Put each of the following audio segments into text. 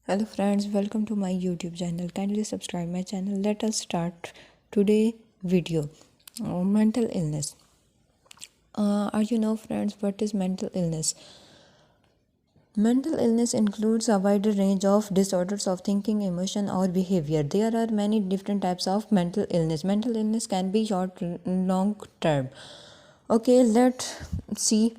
Hello friends, welcome to my YouTube channel. Kindly subscribe my channel. Let us start today video. Mental illness. Are you know friends what is mental illness? Mental illness includes a wider range of disorders of thinking, emotion or behavior. There are many different types of mental illness. Mental illness can be short, long term. Okay, let's see.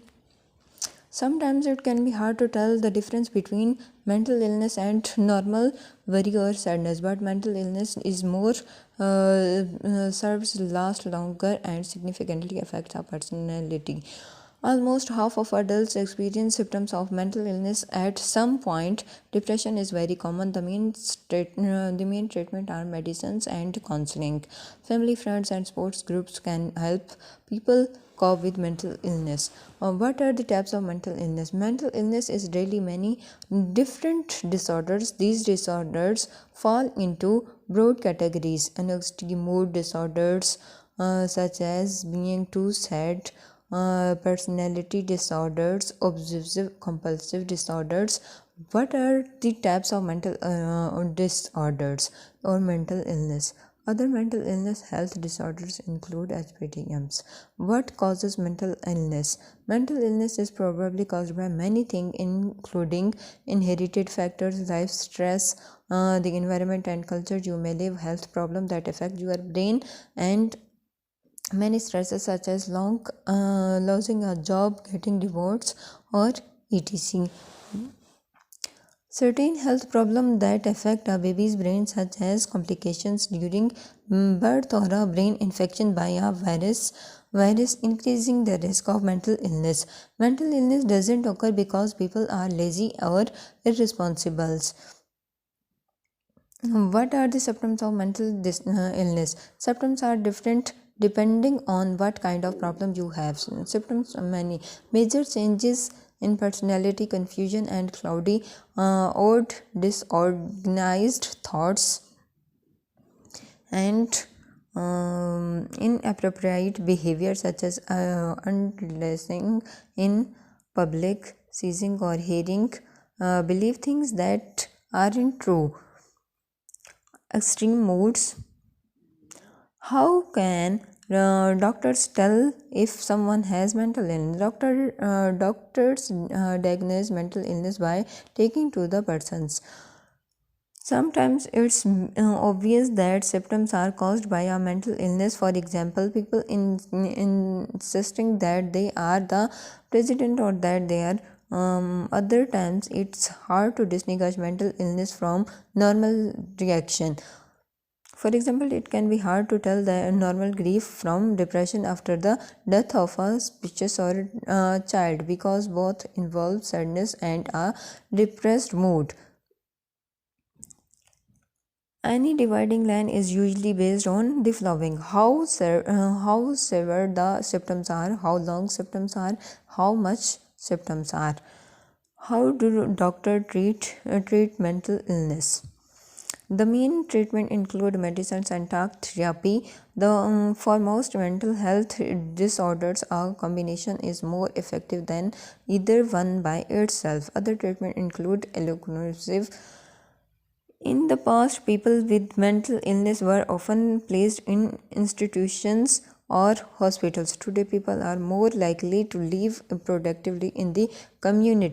Sometimes it can be hard to tell the difference between mental illness and normal worry or sadness, but mental illness is more serves last longer and significantly affects our personality. Almost half of adults experience symptoms of mental illness at some point. Depression is very common. The main treatment are medicines and counseling. Family, friends, and sports groups can help people cope with mental illness. What are the types of mental illness? Mental illness is really many different disorders. These disorders fall into broad categories: anxiety, mood disorders, such as being too sad, personality disorders, obsessive compulsive disorders. What are the types of mental disorders or mental illness? Other mental illness health disorders include HPTMs. What causes mental illness? Mental illness is probably caused by many things, including inherited factors, life stress, the environment and culture you may live, health problems that affect your brain, and many stresses such as losing a job, getting divorced, or etc. Certain health problems that affect a baby's brain, such as complications during birth or a brain infection by a virus increasing the risk of mental illness. Mental illness doesn't occur because people are lazy or irresponsible. What are the symptoms of mental illness? Symptoms are different depending on what kind of problem you have. Symptoms are many. Major changes in personality, confusion and cloudy, odd, disorganized thoughts, and inappropriate behavior such as undressing in public, seizing or hearing, believe things that aren't true, extreme moods. How can doctors tell if someone has mental illness? Doctors diagnose mental illness by taking to the persons. Sometimes it's obvious that symptoms are caused by a mental illness. For example, people insisting that they are the president or that they are. Other times it's hard to distinguish mental illness from normal reaction. For example, it can be hard to tell the normal grief from depression after the death of a spouse or child, because both involve sadness and a depressed mood. Any dividing line is usually based on the following: how severe the symptoms are, how long symptoms are, how much symptoms are. How do doctor treat mental illness? The main treatment include medicines and talk therapy. For most mental health disorders, a combination is more effective than either one by itself. Other treatment include eloquensive. In the past, people with mental illness were often placed in institutions or hospitals. Today, people are more likely to live productively in the community.